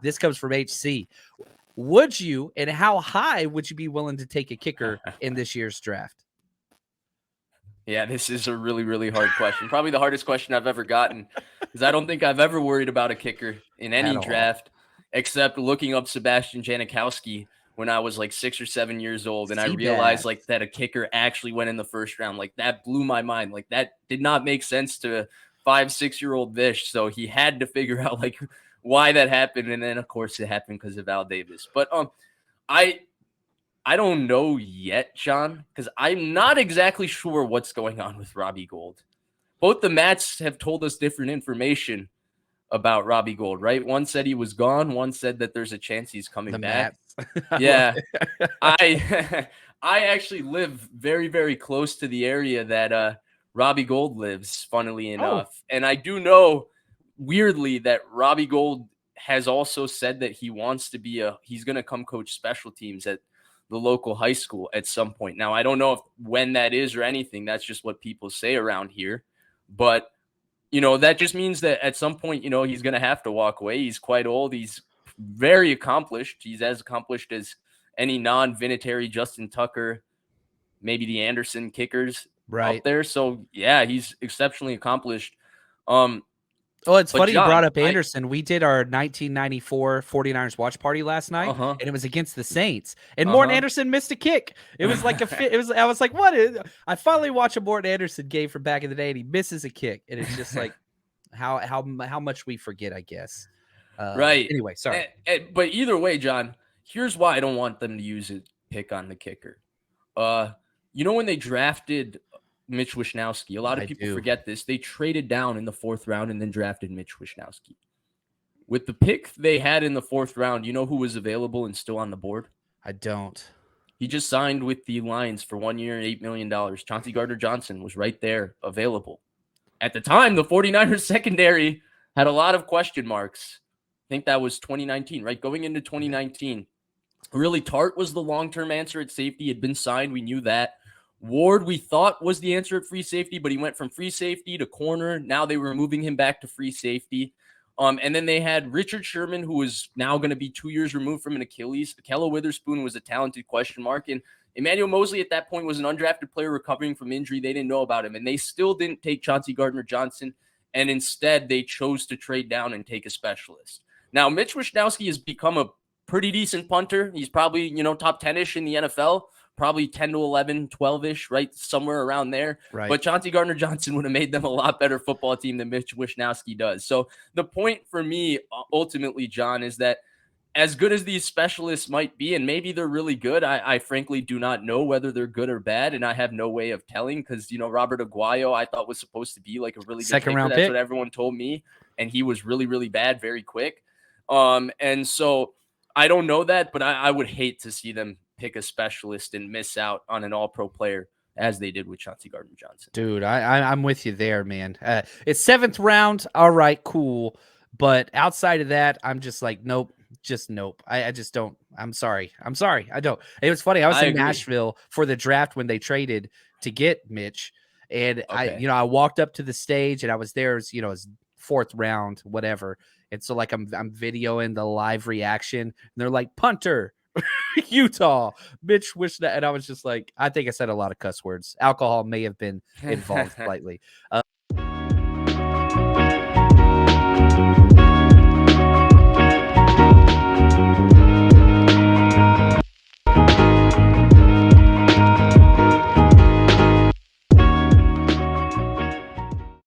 This comes from HC. Would you, and how high would you be willing to take a kicker in this year's draft? Yeah, this is a really, really hard question. Probably the hardest question I've ever gotten, because I don't think I've ever worried about a kicker in any draft, except looking up Sebastian Janikowski when I was like 6 or 7 years old, and I realized like that a kicker actually went in the first round. Like that blew my mind. Like that did not make sense to 5-6-year-old Vish. So he had to figure out like why that happened, and then of course it happened because of Al Davis. But I don't know yet, John, because I'm not exactly sure what's going on with Robbie Gould. Both the Mats have told us different information about Robbie Gould, right? One said he was gone. One said that there's a chance he's coming back. Yeah. I actually live very, very close to the area that Robbie Gould lives, funnily enough. And I do know, weirdly, that Robbie Gould has also said that he wants to be he's going to come coach special teams at the local high school at some point. Now, I don't know when that is or anything. That's just what people say around here. But, that just means that at some point, he's going to have to walk away. He's quite old. He's very accomplished. He's as accomplished as any non-Vinatieri, Justin Tucker, maybe the Anderson kickers up there. So, yeah, he's exceptionally accomplished. Well, it's funny you brought up Anderson. We did our 1994 49ers watch party last night, and it was against the Saints. And Morten Anderson missed a kick. It was like I was like, what? I finally watched a Morten Anderson game from back in the day, and he misses a kick, and it's just like how much we forget, I guess. Right. Anyway, sorry. But either way, John, here's why I don't want them to use a pick on the kicker. When they drafted Mitch Wishnowsky, a lot of people forget this. They traded down in the 4th round and then drafted Mitch Wishnowsky. With the pick they had in the 4th round, you know who was available and still on the board? I don't. He just signed with the Lions for 1 year and $8 million. Chauncey Gardner-Johnson was right there available. At the time, the 49ers secondary had a lot of question marks. I think that was 2019, right? Going into 2019. Really, Tart was the long-term answer at safety. He had been signed. We knew that. Ward, we thought, was the answer at free safety, but he went from free safety to corner. Now they were moving him back to free safety. And then they had Richard Sherman, who was now going to be 2 years removed from an Achilles. Akello Witherspoon was a talented question mark. And Emmanuel Mosley at that point was an undrafted player recovering from injury. They didn't know about him. And they still didn't take Chauncey Gardner-Johnson. And instead, they chose to trade down and take a specialist. Now, Mitch Wishnowsky has become a pretty decent punter. He's probably, top 10-ish in the NFL. Probably 10 to 11, 12-ish, right? Somewhere around there. Right. But Chauncey Gardner-Johnson would have made them a lot better football team than Mitch Wishnowsky does. So the point for me, ultimately, John, is that as good as these specialists might be, and maybe they're really good, I frankly do not know whether they're good or bad, and I have no way of telling because, Robert Aguayo I thought was supposed to be like a really good second-round pick. That's pick. what everyone told me, and he was really, really bad very quick. And so I don't know that, but I would hate to see them pick a specialist and miss out on an all-pro player as they did with Chauncey Gardner-Johnson. Dude, I'm with you there, man. It's 7th round. All right, cool. But outside of that, I'm just like, nope. Just nope. I just don't. I'm sorry. I don't. It was funny. I was in Nashville for the draft when they traded to get Mitch. And I walked up to the stage and I was there as, as 4th round, whatever. And so like I'm videoing the live reaction and they're like, punter, Utah, Mitch Wishnowsky. And I was just like, I think I said a lot of cuss words. Alcohol may have been involved slightly.